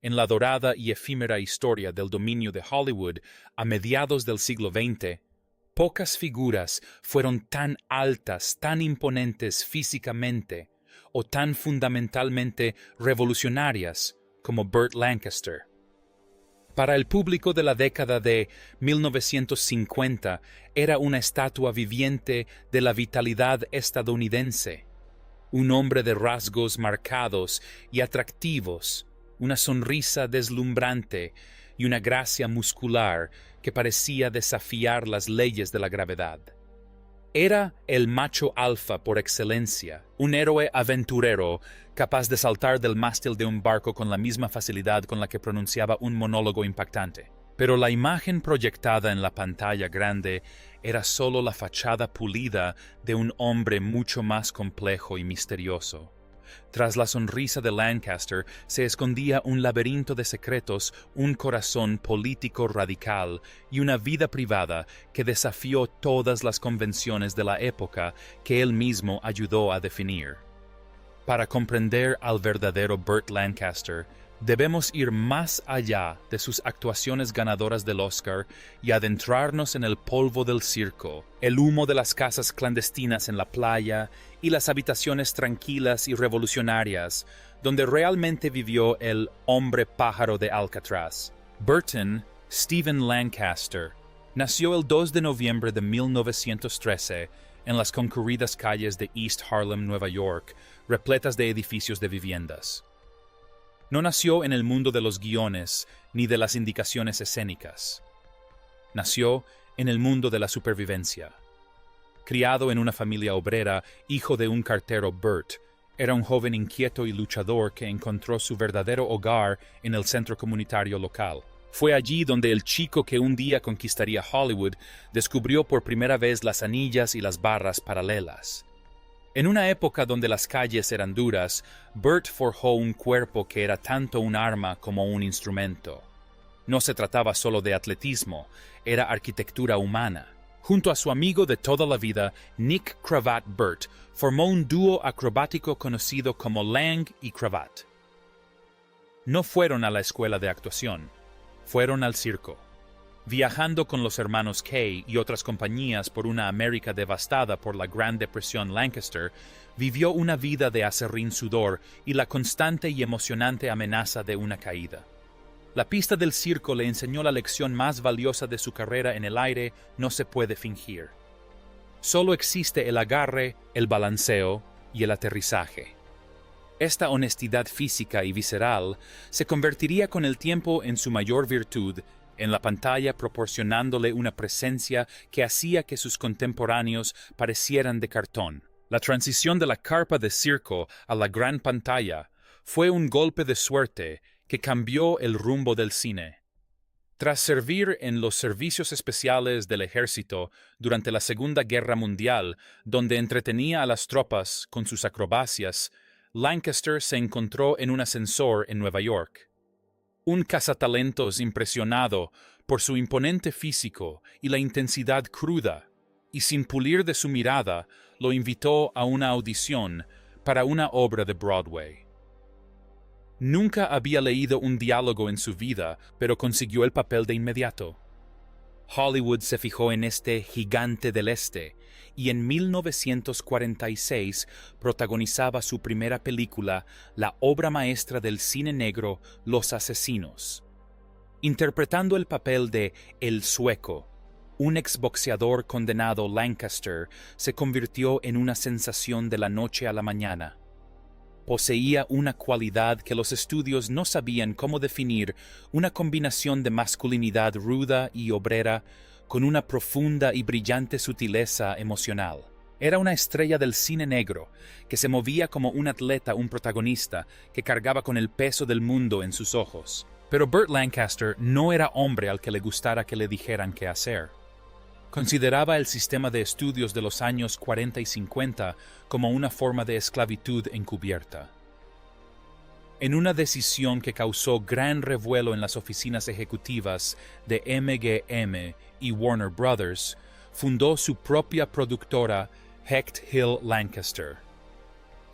En la dorada y efímera historia del dominio de Hollywood a mediados del siglo XX, pocas figuras fueron tan altas, tan imponentes físicamente o tan fundamentalmente revolucionarias como Burt Lancaster. Para el público de la década de 1950 era una estatua viviente de la vitalidad estadounidense, un hombre de rasgos marcados y atractivos, una sonrisa deslumbrante y una gracia muscular que parecía desafiar las leyes de la gravedad. Era el macho alfa por excelencia, un héroe aventurero capaz de saltar del mástil de un barco con la misma facilidad con la que pronunciaba un monólogo impactante. Pero la imagen proyectada en la pantalla grande era solo la fachada pulida de un hombre mucho más complejo y misterioso. Tras la sonrisa de Lancaster se escondía un laberinto de secretos, un corazón político radical y una vida privada que desafió todas las convenciones de la época que él mismo ayudó a definir. Para comprender al verdadero Burt Lancaster, debemos ir más allá de sus actuaciones ganadoras del Oscar y adentrarnos en el polvo del circo, el humo de las casas clandestinas en la playa y las habitaciones tranquilas y revolucionarias donde realmente vivió el hombre pájaro de Alcatraz. Burton Stephen Lancaster nació el 2 de noviembre de 1913 en las concurridas calles de East Harlem, Nueva York, repletas de edificios de viviendas. No nació en el mundo de los guiones ni de las indicaciones escénicas. Nació en el mundo de la supervivencia. Criado en una familia obrera, hijo de un cartero, Burt era un joven inquieto y luchador que encontró su verdadero hogar en el centro comunitario local. Fue allí donde el chico que un día conquistaría Hollywood descubrió por primera vez las anillas y las barras paralelas. En una época donde las calles eran duras, Burt forjó un cuerpo que era tanto un arma como un instrumento. No se trataba solo de atletismo, era arquitectura humana. Junto a su amigo de toda la vida, Nick Cravat Burt, formó un dúo acrobático conocido como Lang y Cravat. No fueron a la escuela de actuación, fueron al circo. Viajando con los hermanos Kay y otras compañías por una América devastada por la Gran Depresión, Lancaster vivió una vida de acerrín sudor y la constante y emocionante amenaza de una caída. La pista del circo le enseñó la lección más valiosa de su carrera: en el aire no se puede fingir. Solo existe el agarre, el balanceo y el aterrizaje. Esta honestidad física y visceral se convertiría con el tiempo en su mayor virtud, en la pantalla proporcionándole una presencia que hacía que sus contemporáneos parecieran de cartón. La transición de la carpa de circo a la gran pantalla fue un golpe de suerte que cambió el rumbo del cine. Tras servir en los servicios especiales del ejército durante la Segunda Guerra Mundial, donde entretenía a las tropas con sus acrobacias, Lancaster se encontró en un ascensor en Nueva York. Un cazatalentos impresionado por su imponente físico y la intensidad cruda, y sin pulir de su mirada, lo invitó a una audición para una obra de Broadway. Nunca había leído un diálogo en su vida, pero consiguió el papel de inmediato. Hollywood se fijó en este gigante del este, y en 1946 protagonizaba su primera película, la obra maestra del cine negro, Los Asesinos. Interpretando el papel de El Sueco, un exboxeador condenado, Lancaster se convirtió en una sensación de la noche a la mañana. Poseía una cualidad que los estudios no sabían cómo definir, una combinación de masculinidad ruda y obrera con una profunda y brillante sutileza emocional. Era una estrella del cine negro, que se movía como un atleta, un protagonista, que cargaba con el peso del mundo en sus ojos. Pero Burt Lancaster no era hombre al que le gustara que le dijeran qué hacer. Consideraba el sistema de estudios de los años 40 y 50 como una forma de esclavitud encubierta. En una decisión que causó gran revuelo en las oficinas ejecutivas de MGM y Warner Brothers, fundó su propia productora, Hecht Hill Lancaster.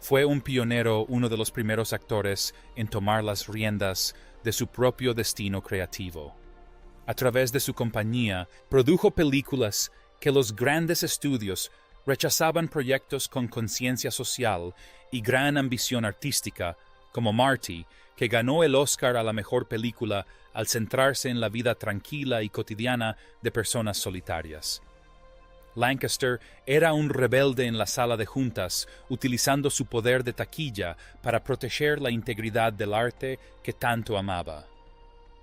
Fue un pionero, uno de los primeros actores en tomar las riendas de su propio destino creativo. A través de su compañía, produjo películas que los grandes estudios rechazaban proyectos con conciencia social y gran ambición artística, como Marty, que ganó el Oscar a la mejor película al centrarse en la vida tranquila y cotidiana de personas solitarias. Lancaster era un rebelde en la sala de juntas, utilizando su poder de taquilla para proteger la integridad del arte que tanto amaba.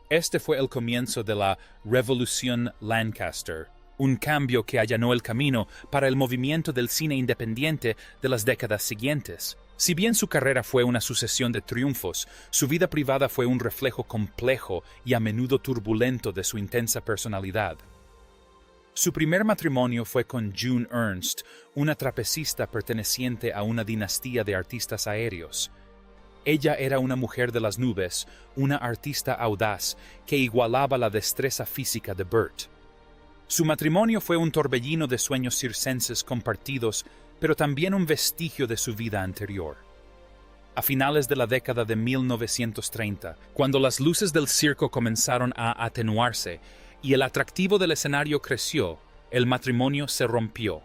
Este fue el comienzo de la Revolución Lancaster, un cambio que allanó el camino para el movimiento del cine independiente de las décadas siguientes. Si bien su carrera fue una sucesión de triunfos, su vida privada fue un reflejo complejo y a menudo turbulento de su intensa personalidad. Su primer matrimonio fue con June Ernst, una trapecista perteneciente a una dinastía de artistas aéreos. Ella era una mujer de las nubes, una artista audaz que igualaba la destreza física de Burt. Su matrimonio fue un torbellino de sueños circenses compartidos, pero también un vestigio de su vida anterior. A finales de la década de 1930, cuando las luces del circo comenzaron a atenuarse y el atractivo del escenario creció, el matrimonio se rompió.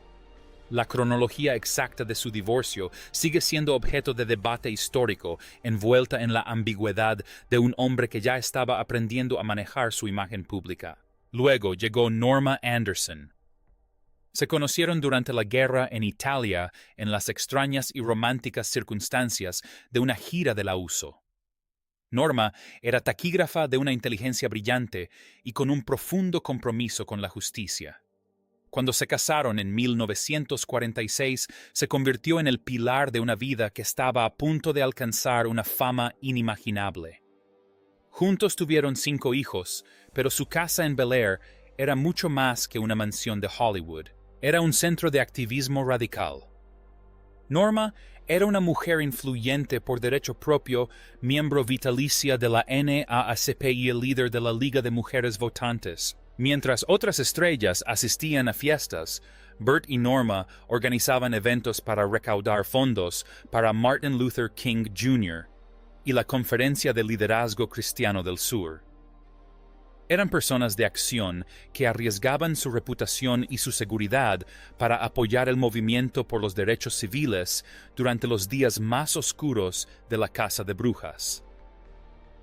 La cronología exacta de su divorcio sigue siendo objeto de debate histórico, envuelta en la ambigüedad de un hombre que ya estaba aprendiendo a manejar su imagen pública. Luego llegó Norma Anderson. Se conocieron durante la guerra en Italia en las extrañas y románticas circunstancias de una gira de la USO. Norma era taquígrafa de una inteligencia brillante y con un profundo compromiso con la justicia. Cuando se casaron en 1946, se convirtió en el pilar de una vida que estaba a punto de alcanzar una fama inimaginable. Juntos tuvieron 5 hijos, pero su casa en Bel Air era mucho más que una mansión de Hollywood. Era un centro de activismo radical. Norma era una mujer influyente por derecho propio, miembro vitalicia de la NAACP y el líder de la Liga de Mujeres Votantes. Mientras otras estrellas asistían a fiestas, Burt y Norma organizaban eventos para recaudar fondos para Martin Luther King Jr. y la Conferencia de Liderazgo Cristiano del Sur. Eran personas de acción que arriesgaban su reputación y su seguridad para apoyar el movimiento por los derechos civiles durante los días más oscuros de la Casa de Brujas.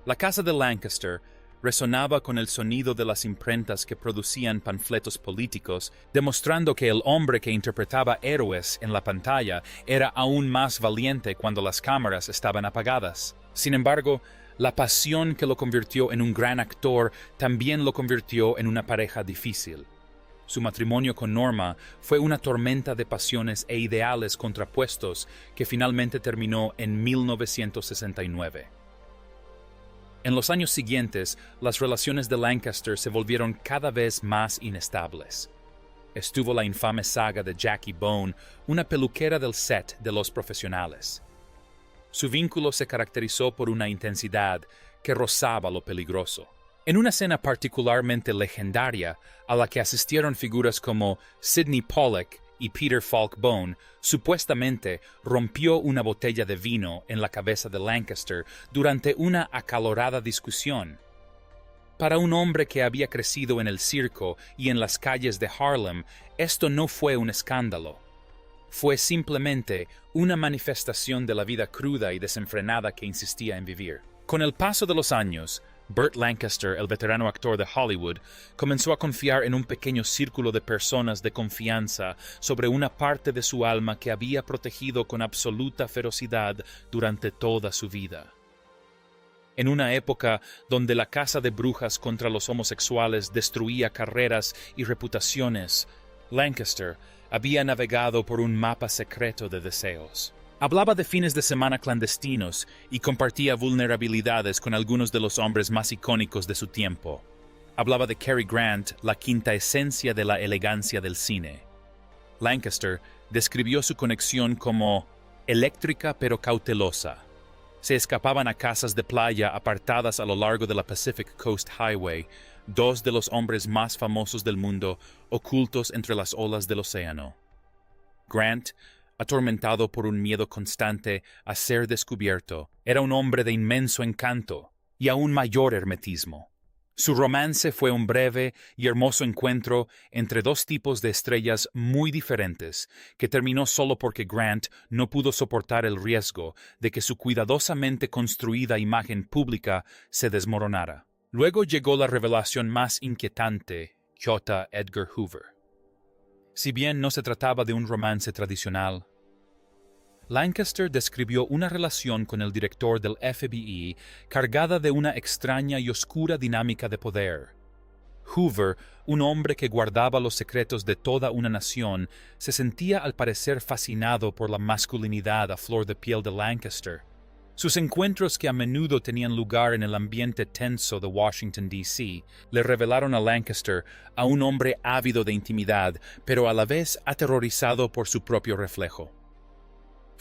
La Casa de Lancaster resonaba con el sonido de las imprentas que producían panfletos políticos, demostrando que el hombre que interpretaba héroes en la pantalla era aún más valiente cuando las cámaras estaban apagadas. Sin embargo, la pasión que lo convirtió en un gran actor también lo convirtió en una pareja difícil. Su matrimonio con Norma fue una tormenta de pasiones e ideales contrapuestos que finalmente terminó en 1969. En los años siguientes, las relaciones de Lancaster se volvieron cada vez más inestables. Estuvo la infame saga de Jackie Bone, una peluquera del set de Los Profesionales. Su vínculo se caracterizó por una intensidad que rozaba lo peligroso. En una escena particularmente legendaria, a la que asistieron figuras como Sidney Pollack y Peter Falk Bone, supuestamente rompió una botella de vino en la cabeza de Lancaster durante una acalorada discusión. Para un hombre que había crecido en el circo y en las calles de Harlem, esto no fue un escándalo. Fue simplemente una manifestación de la vida cruda y desenfrenada que insistía en vivir. Con el paso de los años, Burt Lancaster, el veterano actor de Hollywood, comenzó a confiar en un pequeño círculo de personas de confianza sobre una parte de su alma que había protegido con absoluta ferocidad durante toda su vida. En una época donde la caza de brujas contra los homosexuales destruía carreras y reputaciones, Lancaster había navegado por un mapa secreto de deseos. Hablaba de fines de semana clandestinos y compartía vulnerabilidades con algunos de los hombres más icónicos de su tiempo. Hablaba de Cary Grant, la quinta esencia de la elegancia del cine. Lancaster describió su conexión como eléctrica pero cautelosa. Se escapaban a casas de playa apartadas a lo largo de la Pacific Coast Highway, 2 de los hombres más famosos del mundo ocultos entre las olas del océano. Grant, atormentado por un miedo constante a ser descubierto, era un hombre de inmenso encanto, y aún mayor hermetismo. Su romance fue un breve y hermoso encuentro entre dos tipos de estrellas muy diferentes, que terminó solo porque Grant no pudo soportar el riesgo de que su cuidadosamente construida imagen pública se desmoronara. Luego llegó la revelación más inquietante, J. Edgar Hoover. Si bien no se trataba de un romance tradicional, Lancaster describió una relación con el director del FBI cargada de una extraña y oscura dinámica de poder. Hoover, un hombre que guardaba los secretos de toda una nación, se sentía al parecer fascinado por la masculinidad a flor de piel de Lancaster. Sus encuentros, que a menudo tenían lugar en el ambiente tenso de Washington, D.C., le revelaron a Lancaster a un hombre ávido de intimidad, pero a la vez aterrorizado por su propio reflejo.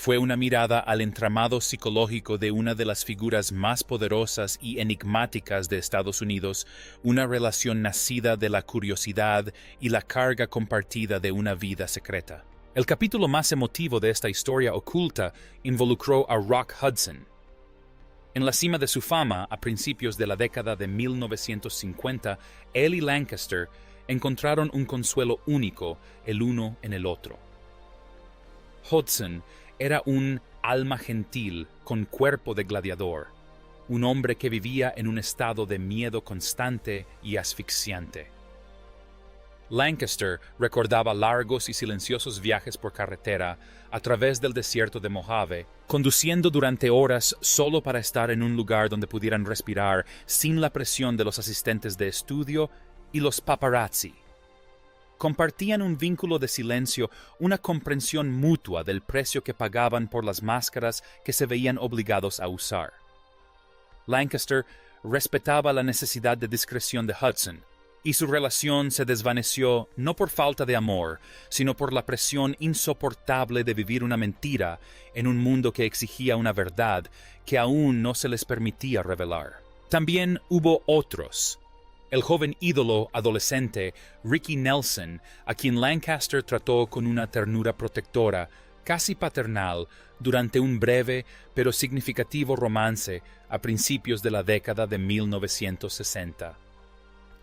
Fue una mirada al entramado psicológico de una de las figuras más poderosas y enigmáticas de Estados Unidos, una relación nacida de la curiosidad y la carga compartida de una vida secreta. El capítulo más emotivo de esta historia oculta involucró a Rock Hudson. En la cima de su fama, a principios de la década de 1950, él y Lancaster encontraron un consuelo único el uno en el otro. Hudson era un alma gentil con cuerpo de gladiador, un hombre que vivía en un estado de miedo constante y asfixiante. Lancaster recordaba largos y silenciosos viajes por carretera a través del desierto de Mojave, conduciendo durante horas solo para estar en un lugar donde pudieran respirar sin la presión de los asistentes de estudio y los paparazzi. Compartían un vínculo de silencio, una comprensión mutua del precio que pagaban por las máscaras que se veían obligados a usar. Lancaster respetaba la necesidad de discreción de Hudson, y su relación se desvaneció no por falta de amor, sino por la presión insoportable de vivir una mentira en un mundo que exigía una verdad que aún no se les permitía revelar. También hubo otros. El joven ídolo adolescente Ricky Nelson, a quien Lancaster trató con una ternura protectora, casi paternal, durante un breve pero significativo romance a principios de la década de 1960.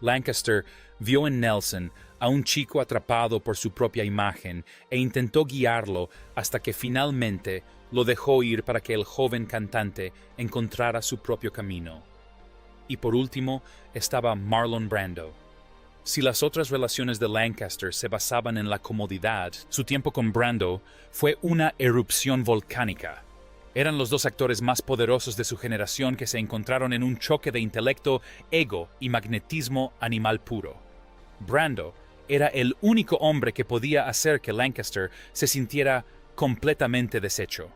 Lancaster vio en Nelson a un chico atrapado por su propia imagen e intentó guiarlo hasta que finalmente lo dejó ir para que el joven cantante encontrara su propio camino. Y por último estaba Marlon Brando. Si las otras relaciones de Lancaster se basaban en la comodidad, su tiempo con Brando fue una erupción volcánica. Eran los dos actores más poderosos de su generación que se encontraron en un choque de intelecto, ego y magnetismo animal puro. Brando era el único hombre que podía hacer que Lancaster se sintiera completamente deshecho.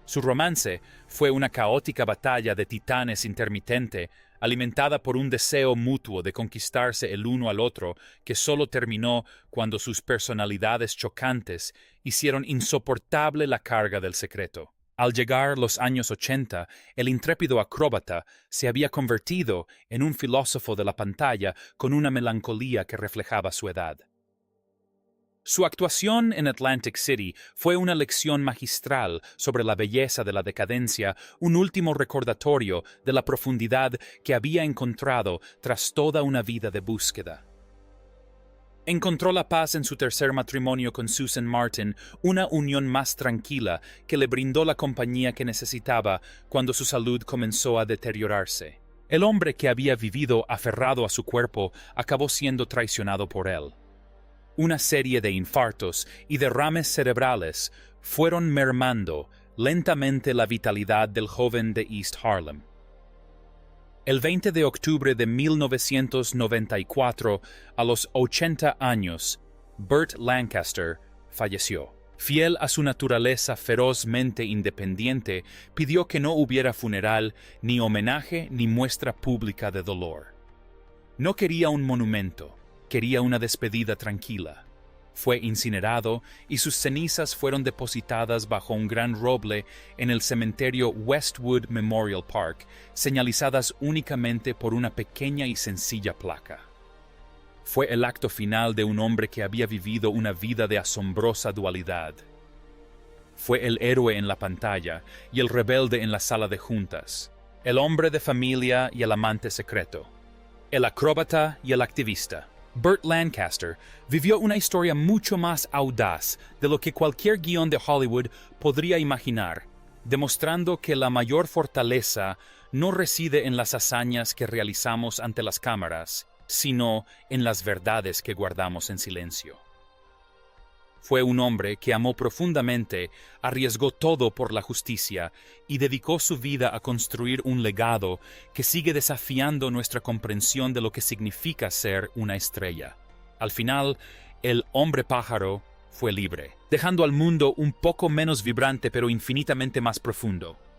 Su romance fue una caótica batalla de titanes intermitente, alimentada por un deseo mutuo de conquistarse el uno al otro, que solo terminó cuando sus personalidades chocantes hicieron insoportable la carga del secreto. Al llegar los años 80, el intrépido acróbata se había convertido en un filósofo de la pantalla con una melancolía que reflejaba su edad. Su actuación en Atlantic City fue una lección magistral sobre la belleza de la decadencia, un último recordatorio de la profundidad que había encontrado tras toda una vida de búsqueda. Encontró la paz en su tercer matrimonio con Susan Martin, una unión más tranquila que le brindó la compañía que necesitaba cuando su salud comenzó a deteriorarse. El hombre que había vivido aferrado a su cuerpo acabó siendo traicionado por él. Una serie de infartos y derrames cerebrales fueron mermando lentamente la vitalidad del joven de East Harlem. El 20 de octubre de 1994, a los 80 años, Burt Lancaster falleció. Fiel a su naturaleza ferozmente independiente, pidió que no hubiera funeral, ni homenaje, ni muestra pública de dolor. No quería un monumento. Quería una despedida tranquila. Fue incinerado y sus cenizas fueron depositadas bajo un gran roble en el cementerio Westwood Memorial Park, señalizadas únicamente por una pequeña y sencilla placa. Fue el acto final de un hombre que había vivido una vida de asombrosa dualidad. Fue el héroe en la pantalla y el rebelde en la sala de juntas, El hombre de familia y el amante secreto. El acróbata y el activista. Burt Lancaster vivió una historia mucho más audaz de lo que cualquier guión de Hollywood podría imaginar, demostrando que la mayor fortaleza no reside en las hazañas que realizamos ante las cámaras, sino en las verdades que guardamos en silencio. Fue un hombre que amó profundamente, arriesgó todo por la justicia y dedicó su vida a construir un legado que sigue desafiando nuestra comprensión de lo que significa ser una estrella. Al final, el hombre pájaro fue libre, dejando al mundo un poco menos vibrante pero infinitamente más profundo.